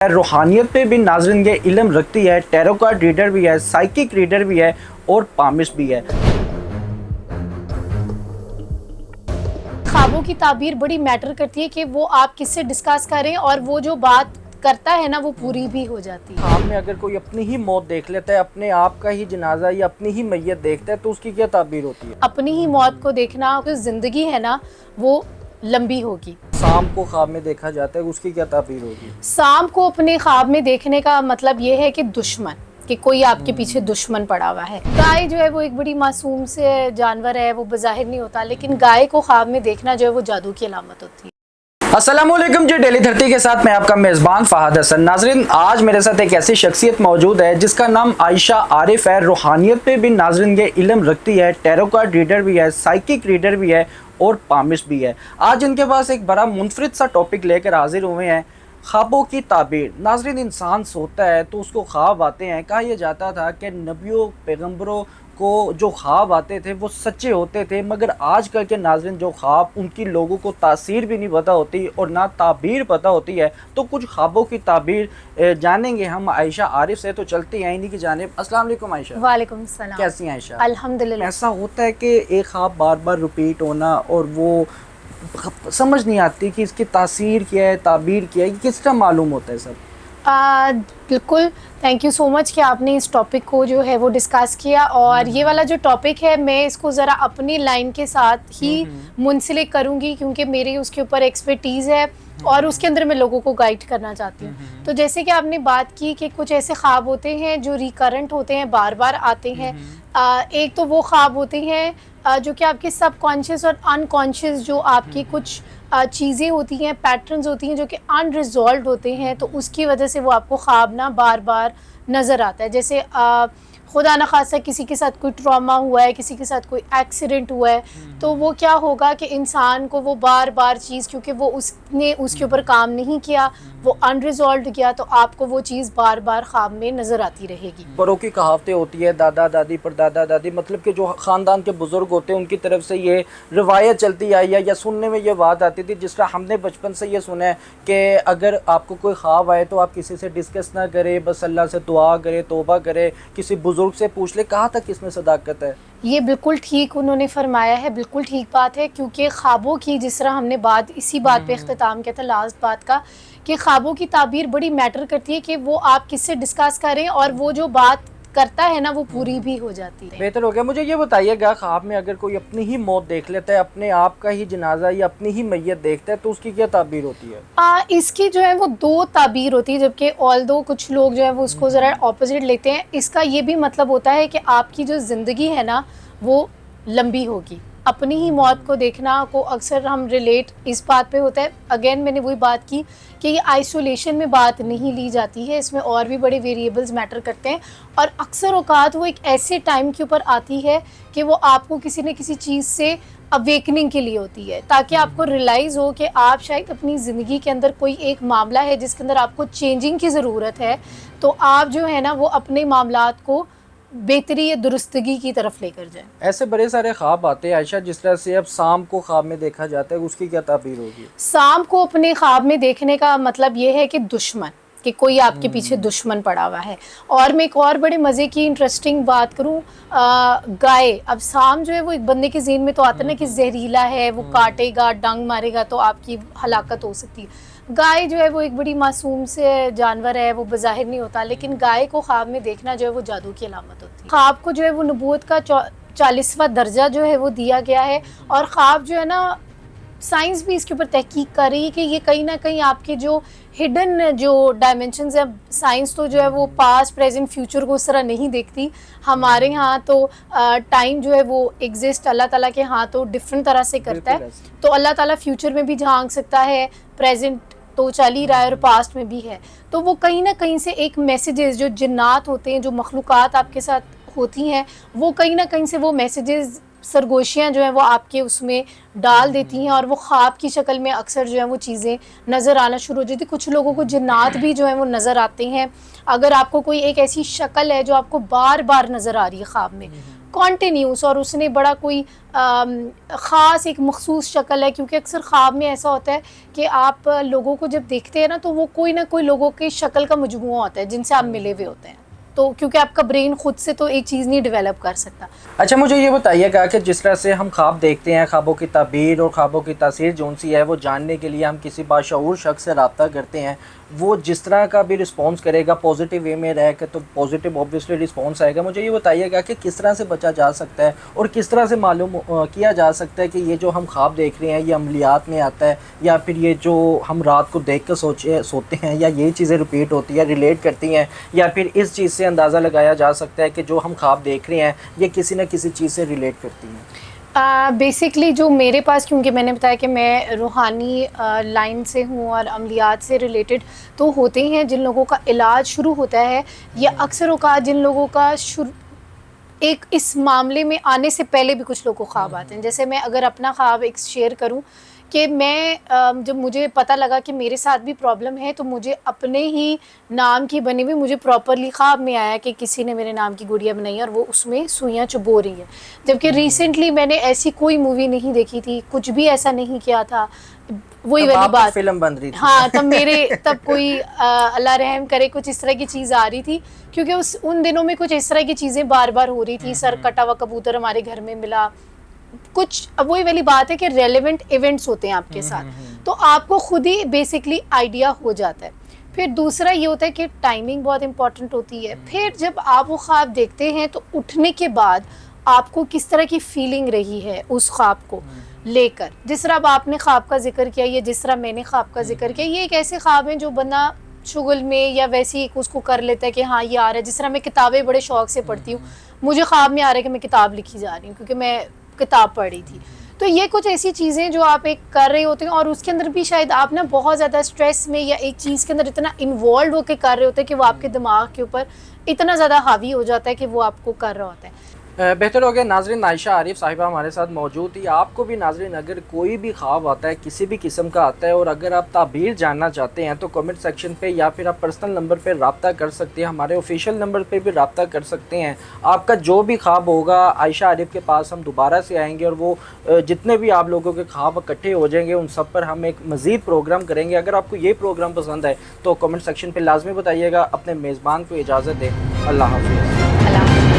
रूहानियत पे भी नाज़रीन ये इल्म रखती है, टैरो कार्ड रीडर भी है, साइकिक रीडर भी है और पामिश भी है। ख्वाबों की ताबीर बड़ी मैटर करती है कि वो आप किससे डिस्कस करें और वो जो बात करता है ना वो पूरी भी हो जाती है। ख्वाब में अगर कोई अपनी ही मौत देख लेता है, अपने आप का ही जनाजा या अपनी ही मैयत देखता है तो उसकी क्या ताबीर होती है? अपनी ही मौत को देखना, जो जिंदगी है ना वो लंबी होगी। शाम को ख्वाब में देखा जाता है, उसकी क्या ताबीर होगी? शाम को अपने ख्वाब में देखने का मतलब ये है कि दुश्मन, कि कोई आपके पीछे दुश्मन पड़ा हुआ है। गाय जो है वो एक बड़ी मासूम से जानवर है, वो बज़ाहिर नहीं होता, लेकिन गाय को ख्वाब में देखना जो है वो जादू की अलामत होती है। अस्सलामुअलैकुम जी, डेली धरती के साथ मैं आपका मेज़बान फ़हद हसन। नाज़रीन, आज मेरे साथ एक ऐसी शख्सियत मौजूद है जिसका नाम आयशा आरिफ है। रूहानियत पे भी नाज़रीन ये इल्म रखती है, टैरो कार्ड रीडर भी है, साइकिक रीडर भी है और पामिश भी है। आज इनके पास एक बड़ा मुनफरिद सा टॉपिक लेकर हाजिर हुए हैं, ख्वाबों की ताबीर। नाज़रीन, इंसान सोता है तो उसको ख्वाब आते हैं। कहा यह जाता था कि नबियों पैगम्बरों को जो ख्वाब आते थे वो सच्चे होते थे, मगर आजकल के नाज़रीन जो ख्वाब उनकी लोगों को तासीर भी नहीं पता होती और ना ताबीर पता होती है। तो कुछ ख्वाबों की ताबीर जानेंगे हम आयशा आरिफ से। तो चलते हैं इन्हीं की जानिब। अस्सलाम वालेकुम आयशा। वालेकुम सलाम। कैसी हैं आयशा? अल्हम्दुलिल्लाह। ऐसा होता है कि एक ख्वाब बार बार रिपीट होना और वो समझ नहीं आती कि इसकी तासीर क्या है, ताबीर क्या है, किस तरह मालूम होता है सब? बिल्कुल, थैंक यू सो मच कि आपने इस टॉपिक को जो है वो डिस्कस किया। और ये वाला जो टॉपिक है मैं इसको ज़रा अपनी लाइन के साथ ही मुंसलिक करूँगी, क्योंकि मेरी उसके ऊपर एक्सपर्टीज़ है और उसके अंदर मैं लोगों को गाइड करना चाहती हूँ। तो जैसे कि आपने बात की कि कुछ ऐसे ख्वाब होते हैं जो रिकरेंट होते हैं, बार बार आते हैं। एक तो वो ख्वाब होते हैं जो कि आपके सबकॉन्शियस और अनकॉन्शियस जो आपकी कुछ चीज़ें होती हैं, पैटर्न्स होती हैं जो कि अनरिजॉल्व होते हैं, तो उसकी वजह से वो आपको ख्वाब ना बार बार नज़र आता है। जैसे खुदा न खासा किसी के साथ कोई ट्रॉमा हुआ है, किसी के साथ कोई एक्सीडेंट हुआ है, तो वो क्या होगा कि इंसान को वो बार बार चीज़, क्योंकि वो उसने उसके ऊपर काम नहीं किया, वो अनरिजॉल्व किया, तो आपको वो चीज़ बार बार ख्वाब में नज़र आती रहेगी। बड़ों की कहावतें होती है, दादा दादी परदादा दादी, मतलब कि जो ख़ानदान के बुज़ुर्ग होते हैं उनकी तरफ से ये रवायत चलती आई है या सुनने में ये बात आती थी, जिस तरह हमने बचपन से ये सुना है कि अगर आपको कोई ख्वाब आए तो आप किसी से डिस्कस ना करें, बस अल्लाह से दुआ करें, तौबा करें, किसी बुज़ुर्ग से पूछ ले। कहाँ तक इसमें सदाकत है? ये बिल्कुल ठीक उन्होंने फरमाया है, बिल्कुल ठीक बात है। क्योंकि ख्वाबों की, जिस तरह हमने बात इसी बात पे इख्तिताम किया था लास्ट बात का, कि ख्वाबों की ताबीर बड़ी मैटर करती है कि वो आप किससे डिस्कस करें और वो जो बात करता है ना वो पूरी भी हो जाती है। बेहतर हो गया। मुझे ये बताइएगा, ख्वाब में अगर कोई अपनी ही मौत देख लेता है, अपने आप का ही जनाजा या अपनी ही मैयत देखता है तो उसकी क्या ताबीर होती है? इसकी जो है वो दो ताबीर होती है, जबकि ऑल्दो कुछ लोग जो है वो उसको ज़रा ऑपोजिट लेते हैं। इसका ये भी मतलब होता है कि आपकी जो ज़िंदगी है ना वो लंबी होगी। अपनी ही मौत को देखना को अक्सर हम रिलेट इस बात पे होता है। अगेन मैंने वही बात की कि ये आइसोलेशन में बात नहीं ली जाती है, इसमें और भी बड़े वेरिएबल्स मैटर करते हैं। और अक्सर औकात वो एक ऐसे टाइम के ऊपर आती है कि वो आपको किसी न किसी चीज़ से अवेकनिंग के लिए होती है, ताकि आपको रियलाइज़ हो कि आप शायद अपनी ज़िंदगी के अंदर कोई एक मामला है जिसके अंदर आपको चेंजिंग की ज़रूरत है। तो आप जो है ना वो अपने मामलात को बेहतरी या दुरुस्तगी की तरफ लेकर जाए। ऐसे बड़े सारे ख्वाब आते हैं आयशा, जिस तरह से अब शाम को ख्वाब में देखा जाता है, उसकी क्या ताबीर होगी? शाम को अपने ख्वाब में देखने का मतलब ये है कि दुश्मन, कि कोई आपके पीछे दुश्मन पड़ा हुआ है। और मैं एक और बड़े मज़े की इंटरेस्टिंग बात करूं, गाय। अब शाम जो है वो एक बंदे के ज़हन में तो आता ना कि जहरीला है, वो काटेगा, डंग मारेगा तो आपकी हलाकत हो सकती है। गाय जो है वो एक बड़ी मासूम से जानवर है, वो बज़ाहिर नहीं होता, लेकिन गाय को ख्वाब में देखना जो है वो जादू की अलामत होती है। ख्वाब को जो है वो नबूवत का 40वां दर्जा जो है वो दिया गया है। और ख्वाब जो है ना, साइंस भी इसके ऊपर तहकीक कर रही है कि ये कहीं ना कहीं आपके जो हिडन जो डायमेंशंस है, साइंस तो जो है वो पास्ट प्रेजेंट फ्यूचर को उस तरह नहीं देखती। हमारे यहाँ तो टाइम जो है वो एग्जिस्ट अल्लाह ताला के यहाँ तो डिफरेंट तरह से करता है। तो अल्लाह ताला फ्यूचर में भी झांक सकता है, प्रेजेंट तो चल ही रहा है और पास्ट में भी है। तो वो कहीं ना कहीं से एक मैसेजेस, जो जिन्नात होते हैं, जो मखलूक़ात आपके साथ होती हैं, वो कहीं ना कहीं से वो मैसेजेस, सरगोशियाँ जो हैं वो आपके उसमें डाल देती हैं और वो ख्वाब की शक्ल में अक्सर जो है वो चीज़ें नज़र आना शुरू हो जाती है। कुछ लोगों को जिन्नात भी जो है वो नज़र आते हैं। अगर आपको कोई एक ऐसी शक्ल है जो आपको बार बार नज़र आ रही है ख्वाब में, कॉन्टिन्यूस, और उसने बड़ा कोई ख़ास एक मखसूस शक्ल है, क्योंकि अक्सर ख्वाब में ऐसा होता है कि आप लोगों को जब देखते हैं ना तो वो कोई ना कोई लोगों की शक्ल का मजमूआ होता है जिनसे आप मिले हुए होते हैं, तो क्योंकि आपका ब्रेन खुद से तो एक चीज़ नहीं डेवलप कर सकता। अच्छा, मुझे ये बताइएगा कि जिस तरह से हम ख्वाब देखते हैं, ख्वाबों की ताबीर और ख्वाबों की तासीर जो सी है वो जानने के लिए हम किसी बाशऊर शख्स से रब्ता करते हैं, वो जिस तरह का भी रिस्पॉन्स करेगा पॉजिटिव वे में रह के तो पॉजिटिव ऑब्वियसली रिस्पॉन्स आएगा। मुझे ये बताइएगा कि किस तरह से बचा जा सकता है और किस तरह से मालूम किया जा सकता है कि ये जो हम ख्वाब देख रहे हैं ये अमलियात में आता है, या फिर ये जो हम रात को देख कर सोते हैं, या ये चीज़ें रिपीट होती हैं, रिलेट करती हैं, या फिर इस चीज़ से अंदाज़ा लगाया जा सकता है कि जो हम ख्वाब देख रहे हैं ये किसी न किसी चीज़ से रिलेट करती हैं। बेसिकली जो मेरे पास, क्योंकि मैंने बताया कि मैं रूहानी लाइन से हूँ और अमलियात से रिलेटेड, तो होते हैं जिन लोगों का इलाज शुरू होता है, या अक्सर औक़ात जिन लोगों का एक इस मामले में आने से पहले भी कुछ लोगों को ख्वाब आते हैं। जैसे मैं अगर अपना ख्वाब एक शेयर करूं कि मैं जब मुझे पता लगा कि मेरे साथ भी प्रॉब्लम है, तो मुझे अपने ही नाम की बनी हुई, मुझे प्रॉपरली ख्वाब में आया कि किसी ने मेरे नाम की गुड़िया बनाई है और वो उसमें सुइयां चुभो रही है। जबकि रिसेंटली मैंने ऐसी कोई मूवी नहीं देखी थी, कुछ भी ऐसा नहीं किया था, वही वाली बात, फिल्म बन रही थी। हाँ, तब कोई अल्लाह रहम करे कुछ इस तरह की चीज़ आ रही थी, क्योंकि उन दिनों में कुछ इस तरह की चीज़ें बार बार हो रही थी। सर कटा हुआ कबूतर हमारे घर में मिला, कुछ अब वही वाली बात है कि रेलेवेंट इवेंट्स होते हैं आपके साथ, तो आपको खुद ही बेसिकली आइडिया हो जाता है। फिर दूसरा ये होता है कि टाइमिंग बहुत इंपॉर्टेंट होती है। फिर जब आप वो ख्वाब देखते हैं तो उठने के बाद आपको किस तरह की फीलिंग रही है उस ख्वाब को लेकर। जिस तरह अब आपने ख्वाब का जिक्र किया, या जिस तरह मैंने ख्वाब का जिक्र किया, ये एक ऐसे ख्वाब हैं जो बंदा शुगल में या वैसे ही उसको कर लेता है कि हाँ ये आ रहा है। जिस तरह मैं किताबें बड़े शौक से पढ़ती हूँ, मुझे ख्वाब में आ रहा है कि मैं किताब लिखी जा रही हूँ क्योंकि मैं किताब पढ़ी थी। तो ये कुछ ऐसी चीज़ें जो आप एक कर रहे होते हैं, और उसके अंदर भी शायद आप ना बहुत ज़्यादा स्ट्रेस में या एक चीज़ के अंदर इतना इन्वॉल्व होकर कर रहे होते हैं कि वो आपके दिमाग के ऊपर इतना ज़्यादा हावी हो जाता है कि वो आपको कर रहा होता है। बेहतर हो गया। नाज़रीन, आयशा आरिफ साहिबा हमारे साथ मौजूद थी। आपको भी नाज़रीन अगर कोई भी ख्वाब आता है, किसी भी किस्म का आता है, और अगर आप ताबीर जानना चाहते हैं तो कमेंट सेक्शन पे या फिर आप पर्सनल नंबर पे रब्ता कर सकते हैं, हमारे ऑफिशियल नंबर पे भी रब्ता कर सकते हैं। आपका जो भी ख्वाब होगा आयशा आरिफ के पास हम दोबारा से आएंगे, और वो जितने भी आप लोगों के ख्वाब इकट्ठे हो जाएंगे उन सब पर हम एक मज़ीद प्रोग्राम करेंगे। अगर आपको ये प्रोग्राम पसंद है तो कमेंट सेक्शन पर लाजमी बताइएगा। अपने मेज़बान को इजाज़त दें। अल्लाह हाफ़िज़।